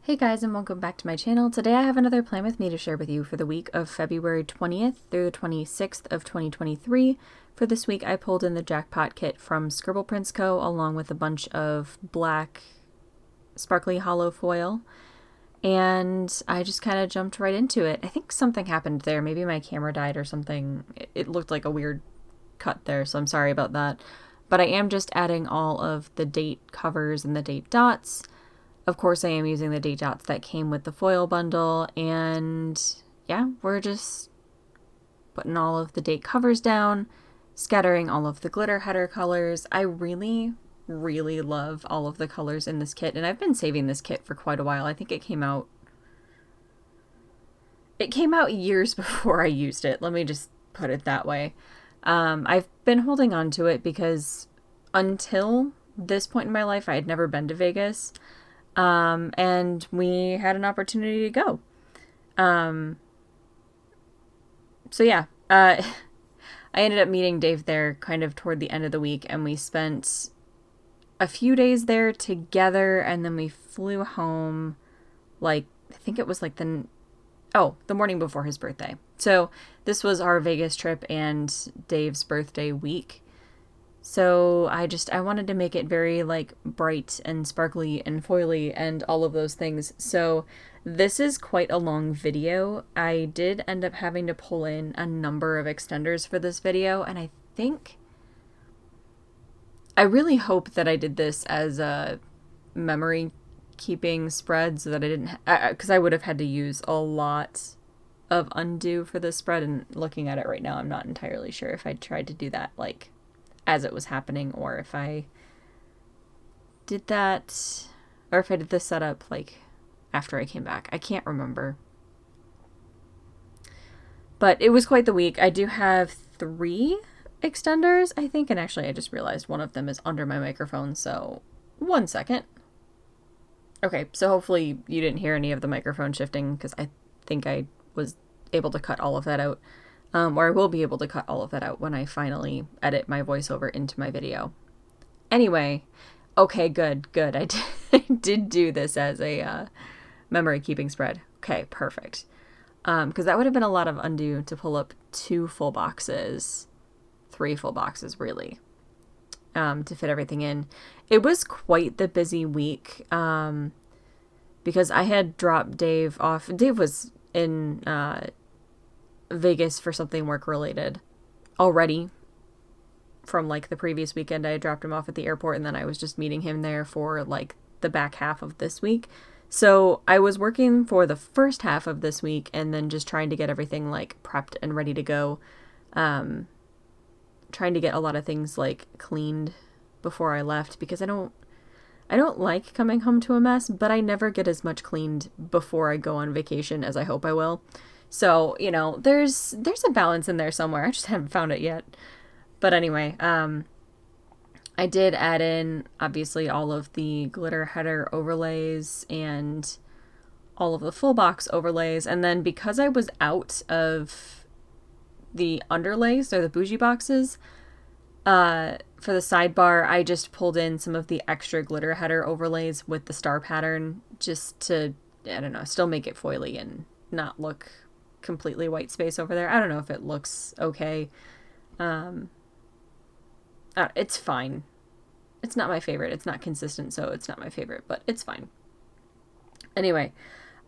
Hey guys, and welcome back to my channel. Today I have another plan with me to share with you for the week of February 20th through the 26th of 2023. For this week I pulled in the Jackpot kit from ChristinaPlans14 Co. along with a bunch of black sparkly hollow foil, and I just kind of jumped right into it. I think something happened there. Maybe my camera died or something. It looked like a weird cut there, so I'm sorry about that. But I am just adding all of the date covers and the date dots. Of course, I am using the date dots that came with the foil bundle, and yeah, we're just putting all of the date covers down, scattering all of the glitter header colors. I really love all of the colors in this kit, and I've been saving this kit for quite a while. I think it came out years before I used it. Let me just put it that way. I've been holding on to it because until this point in my life, I had never been to Vegas. And we had an opportunity to go. So yeah, I ended up meeting Dave there kind of toward the end of the week, and we spent a few days there together, and then we flew home, like, I think it was like the morning before his birthday. So this was our Vegas trip and Dave's birthday week. So I wanted to make it very like bright and sparkly and foily and all of those things. So this is quite a long video. I did end up having to pull in a number of extenders for this video, and I really hope that I did this as a memory keeping spread so that I didn't, because I would have had to use a lot of undo for this spread, and looking at it right now, I'm not entirely sure if I tried to do that like as it was happening, or if I did that, or if I did the setup like after I came back. I can't remember. But it was quite the week. I do have 3 extenders, I think, and actually I just realized one of them is under my microphone, so 1 second. Okay, so hopefully you didn't hear any of the microphone shifting, because I think I was able to cut all of that out. Or I will be able to cut all of that out when I finally edit my voiceover into my video. Anyway, okay, good. I did do this as a memory keeping spread. Okay, perfect. Because that would have been a lot of undo to pull up 2 full boxes, 3 full boxes really, to fit everything in. It was quite the busy week, because I had dropped Dave off. Dave was in Vegas for something work related already from like the previous weekend. I had dropped him off at the airport, and then I was just meeting him there for like the back half of this week. So I was working for the first half of this week and then just trying to get everything like prepped and ready to go. Trying to get a lot of things like cleaned before I left, because I don't like coming home to a mess, but I never get as much cleaned before I go on vacation as I hope I will. So, you know, there's a balance in there somewhere. I just haven't found it yet. But anyway, I did add in, obviously, all of the glitter header overlays and all of the full box overlays. And then because I was out of the underlays, or the bougie boxes, for the sidebar, I just pulled in some of the extra glitter header overlays with the star pattern, just to, I don't know, still make it foily and not look completely white space over there. I don't know if it looks okay. It's fine. It's not my favorite. It's not consistent, so it's not my favorite, but it's fine. Anyway,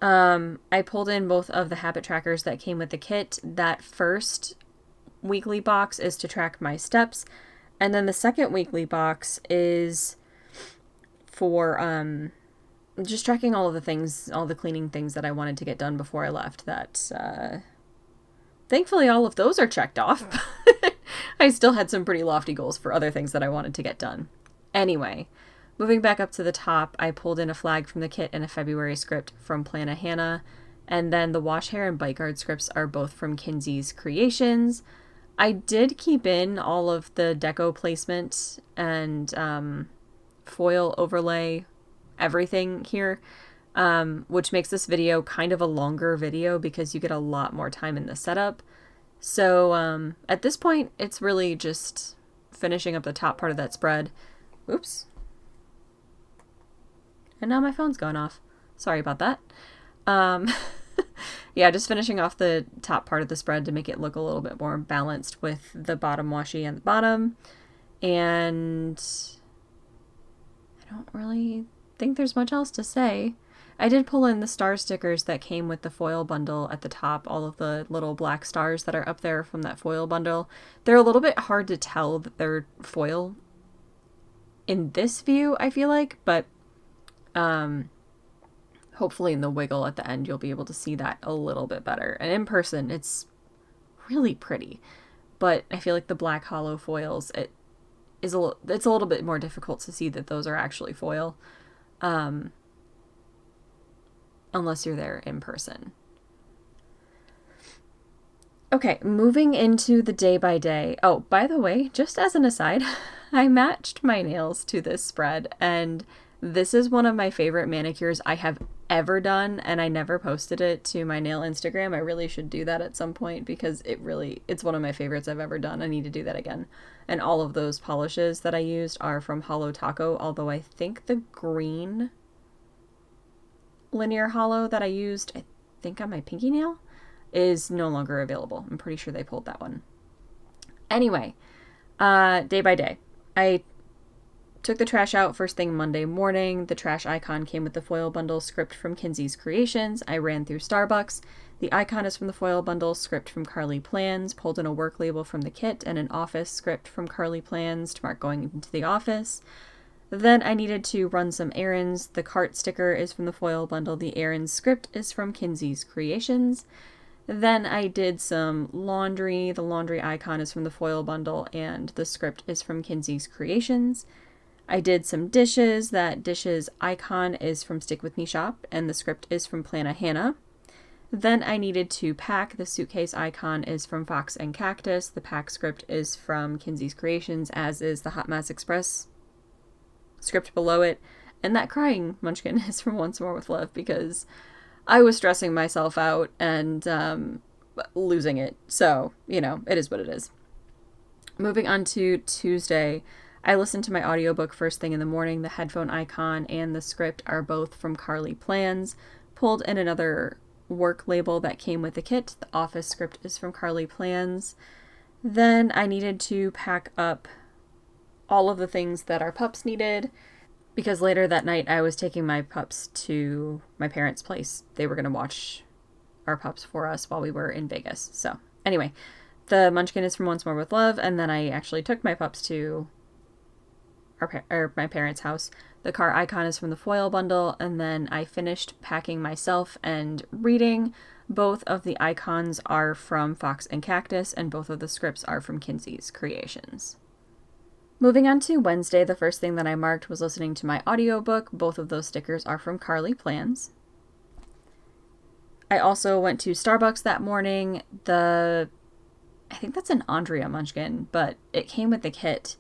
I pulled in both of the habit trackers that came with the kit. That first weekly box is to track my steps, and then the second weekly box is for just tracking all of the things, all the cleaning things that I wanted to get done before I left. That thankfully all of those are checked off. I still had some pretty lofty goals for other things that I wanted to get done. Anyway, moving back up to the top, I pulled in a flag from the kit and a February script from Plana Hannah, and then the wash hair and bite guard scripts are both from Kinzi's Creations. I did keep in all of the deco placement and foil overlay, everything here, which makes this video kind of a longer video because you get a lot more time in the setup. So at this point, it's really just finishing up the top part of that spread. Oops. And now my phone's gone off. Sorry about that. Um, yeah, just finishing off the top part of the spread to make it look a little bit more balanced with the bottom washi and the bottom. And I don't really think there's much else to say. I did pull in the star stickers that came with the foil bundle at the top, all of the little black stars that are up there from that foil bundle. They're a little bit hard to tell that they're foil in this view, I feel like, but hopefully in the wiggle at the end you'll be able to see that a little bit better. And in person it's really pretty, but I feel like the black hollow foils, it's a little bit more difficult to see that those are actually foil. Unless you're there in person. Okay, moving into the day by day. Oh, by the way, just as an aside, I matched my nails to this spread, and this is one of my favorite manicures I have ever done, and I never posted it to my nail Instagram. I really should do that at some point because it's one of my favorites I've ever done. I need to do that again. And all of those polishes that I used are from Holo Co, although I think the green linear hollow that I used, I think on my pinky nail, is no longer available. I'm pretty sure they pulled that one. Anyway, day by day. I took the trash out first thing Monday morning. The trash icon came with the foil bundle script from Kinzi's Creations. I ran through Starbucks. The icon is from the foil bundle script from ChristinaPlans, pulled in a work label from the kit, and an office script from ChristinaPlans to mark going into the office. Then I needed to run some errands. The cart sticker is from the foil bundle. The errands script is from Kinzi's Creations. Then I did some laundry. The laundry icon is from the foil bundle and the script is from Kinzi's Creations. I did some dishes. That dishes icon is from Stick With Me Shop and the script is from Plana Hannah. Then I needed to pack. The suitcase icon is from Fox and Cactus. The pack script is from Kinzi's Creations, as is the Hot Mess Express script below it, and that crying munchkin is from Once More With Love because I was stressing myself out and losing it. So, it is what it is. Moving on to Tuesday, I listened to my audiobook first thing in the morning. The headphone icon and the script are both from ChristinaPlans, pulled in another work label that came with the kit. The office script is from ChristinaPlans. Then I needed to pack up all of the things that our pups needed because later that night I was taking my pups to my parents' place. They were going to watch our pups for us while we were in Vegas. So anyway, the munchkin is from Once More With Love, and then I actually took my pups to my parents' house. The car icon is from the foil bundle, and then I finished packing myself and reading. Both of the icons are from Fox and Cactus, and both of the scripts are from Kinzi's Creations. Moving on to Wednesday, the first thing that I marked was listening to my audiobook. Both of those stickers are from ChristinaPlans. I also went to Starbucks that morning. I think that's an Andrea munchkin, but it came with the kit.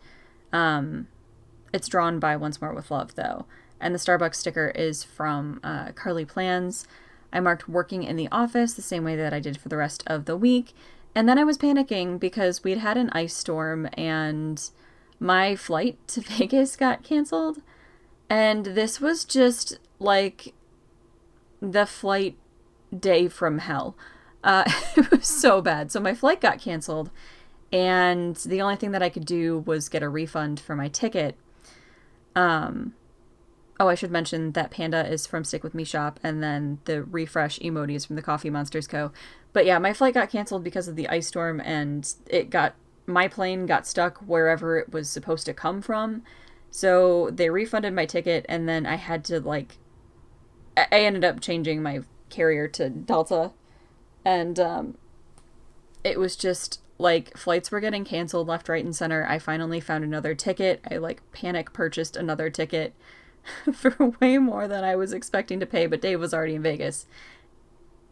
It's drawn by Once More With Love, though. And the Starbucks sticker is from ChristinaPlans. I marked working in the office the same way that I did for the rest of the week. And then I was panicking because we'd had an ice storm and my flight to Vegas got canceled, and this was just like the flight day from hell. It was so bad. So my flight got canceled, and the only thing that I could do was get a refund for my ticket. Oh, I should mention that Panda is from Stick With Me Shop, and then the refresh emoji is from the Coffee Monsters Co. But yeah, my flight got canceled because of the ice storm, and my plane got stuck wherever it was supposed to come from. So they refunded my ticket, and then I had to I ended up changing my carrier to Delta, and it was just flights were getting canceled left, right, and center. I finally found another ticket. I panic purchased another ticket for way more than I was expecting to pay, but Dave was already in Vegas,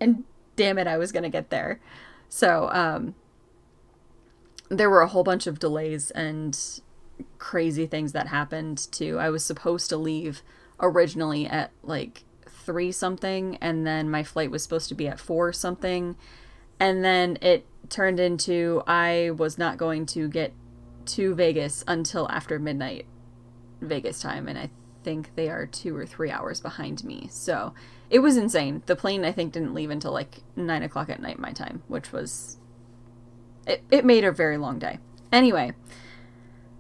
and damn it, I was gonna get there. So there were a whole bunch of delays and crazy things that happened too. I was supposed to leave originally at 3 something, and then my flight was supposed to be at 4 something, and then it turned into I was not going to get to Vegas until after midnight Vegas time, and I think they are 2 or 3 hours behind me. So it was insane. The plane, I think, didn't leave until like 9 o'clock at night my time, which was... It made a very long day. Anyway,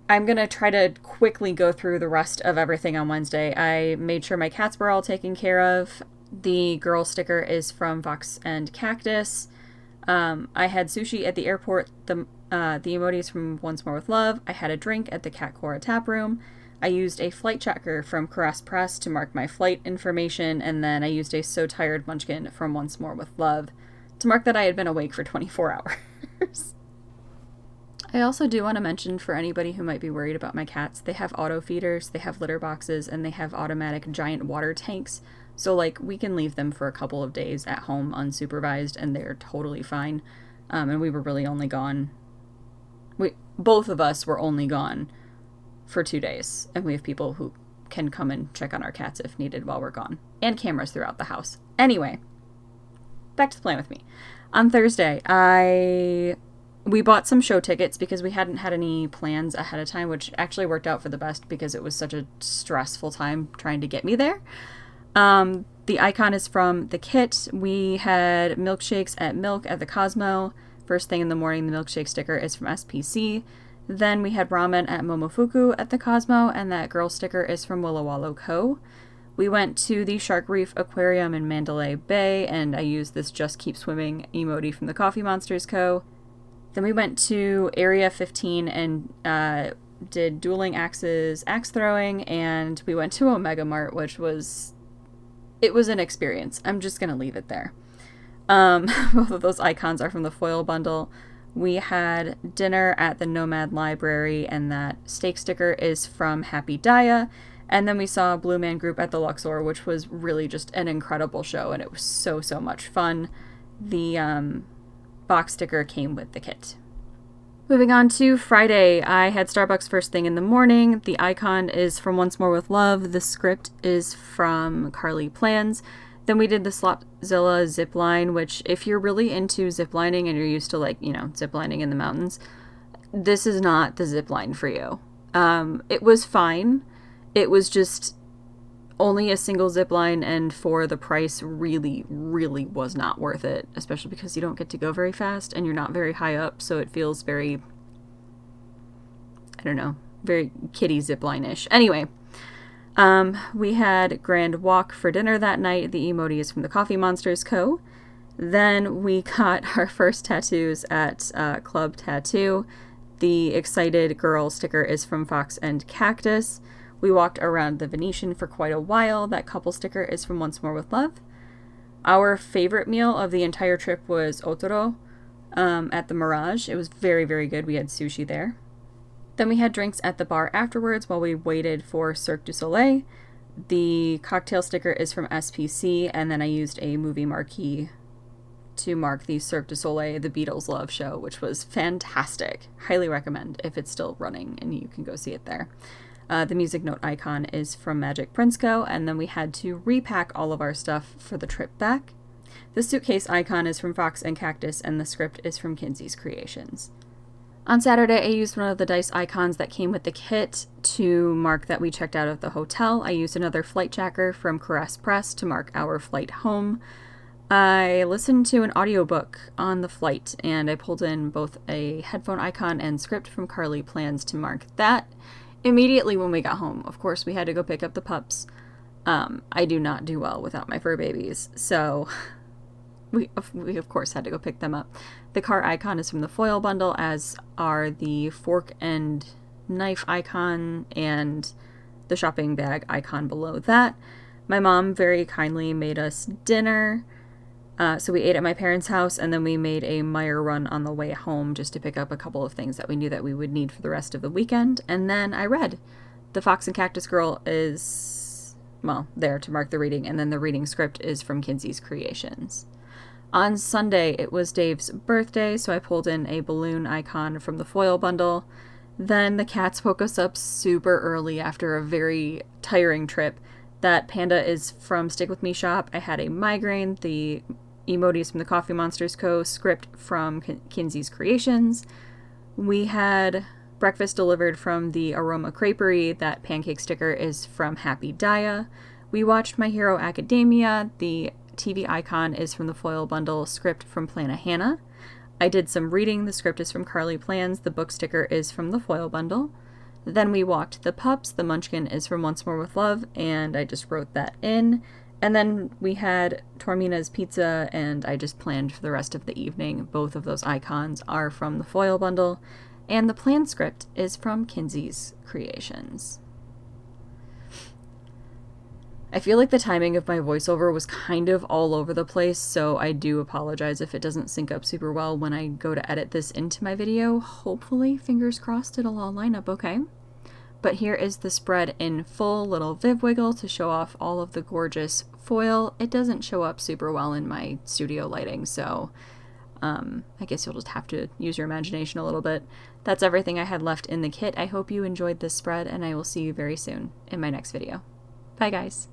I'm going to try to quickly go through the rest of everything on Wednesday. I made sure my cats were all taken care of. The girl sticker is from Fox and Cactus. I had sushi at the airport. The emoji is from Once More with Love. I had a drink at the Cat Cora tap room. I used a flight tracker from Caress Press to mark my flight information, and then I used a So Tired Munchkin from Once More with Love to mark that I had been awake for 24 hours. I also do want to mention, for anybody who might be worried about my cats, they have auto feeders, they have litter boxes, and they have automatic giant water tanks. So, like, we can leave them for a couple of days at home unsupervised, and they're totally fine. And we were really only gone... both of us were only gone for 2 days. And we have people who can come and check on our cats if needed while we're gone. And cameras throughout the house. Anyway, back to the plan with me. On Thursday, we bought some show tickets because we hadn't had any plans ahead of time, which actually worked out for the best because it was such a stressful time trying to get me there. The icon is from the kit. We had milkshakes at Milk at the Cosmo. First thing in the morning, the milkshake sticker is from SPC. Then we had ramen at Momofuku at the Cosmo, and that girl sticker is from Wila Walo Co. We went to the Shark Reef Aquarium in Mandalay Bay, and I used this Just Keep Swimming emoji from the Coffee Monsters Co. Then we went to Area 15 and did dueling axes, axe throwing, and we went to Omega Mart, which was... It was an experience. I'm just going to leave it there. Both of those icons are from the foil bundle. We had dinner at the Nomad Library, and that steak sticker is from Happy Daya. And then we saw Blue Man Group at the Luxor, which was really just an incredible show, and it was so, so much fun. The box sticker came with the kit. Moving on to Friday, I had Starbucks first thing in the morning. The icon is from Once More with Love. The script is from Carly Plans. Then we did the Slopzilla zip line, which if you're really into ziplining and you're used to, like, you know, ziplining in the mountains, this is not the zip line for you. It was fine. It was just only a single zip line, and for the price, really, really was not worth it, especially because you don't get to go very fast and you're not very high up, so it feels very, I don't know, very kiddie zipline-ish. Anyway, we had Grand Walk for dinner that night. The emoji is from the Coffee Monsters Co. Then we got our first tattoos at Club Tattoo. The Excited Girl sticker is from Fox and Cactus. We walked around the Venetian for quite a while. That couple sticker is from Once More with Love. Our favorite meal of the entire trip was otoro at the Mirage. It was very, very good. We had sushi there. Then we had drinks at the bar afterwards while we waited for Cirque du Soleil. The cocktail sticker is from SPC, and then I used a movie marquee to mark the Cirque du Soleil, The Beatles Love Show, which was fantastic. Highly recommend if it's still running and you can go see it there. The music note icon is from Magic Prince Co., and then we had to repack all of our stuff for the trip back. The suitcase icon is from Fox and Cactus, and the script is from Kinzi's Creations. On Saturday, I used one of the dice icons that came with the kit to mark that we checked out of the hotel. I used another flight tracker from Caress Press to mark our flight home. I listened to an audiobook on the flight, and I pulled in both a headphone icon and script from Carly Plans to mark that. Immediately when we got home, of course, we had to go pick up the pups. I do not do well without my fur babies, so we of course had to go pick them up. The car icon is from the foil bundle, as are the fork and knife icon and the shopping bag icon below that. My mom very kindly made us dinner. So we ate at my parents' house, and then we made a Meijer run on the way home just to pick up a couple of things that we knew that we would need for the rest of the weekend. And then I read. The Fox and Cactus Girl is, well, there to mark the reading, and then the reading script is from Kinzi's Creations. On Sunday, it was Dave's birthday, so I pulled in a balloon icon from the foil bundle. Then the cats woke us up super early after a very tiring trip. That panda is from Stick With Me shop. I had a migraine. The emojis from the Coffee Monsters Co. Script from Kinzi's Creations. We had breakfast delivered from the Aroma Creperie. That pancake sticker is from Happy Dia. We watched My Hero Academia. The TV icon is from the foil bundle. Script from Plana Hannah. I did some reading. The script is from Carly Plans. The book sticker is from the foil bundle. Then we walked the pups. The munchkin is from Once More With Love, and I just wrote that in. And then we had Tormina's Pizza, and I just planned for the rest of the evening. Both of those icons are from the foil bundle, and the plan script is from Kinzi's Creations. I feel like the timing of my voiceover was kind of all over the place, so I do apologize if it doesn't sync up super well when I go to edit this into my video. Hopefully, fingers crossed, it'll all line up okay. But here is the spread in full, little Viv wiggle to show off all of the gorgeous foil. It doesn't show up super well in my studio lighting, so I guess you'll just have to use your imagination a little bit. That's everything I had left in the kit. I hope you enjoyed this spread, and I will see you very soon in my next video. Bye, guys.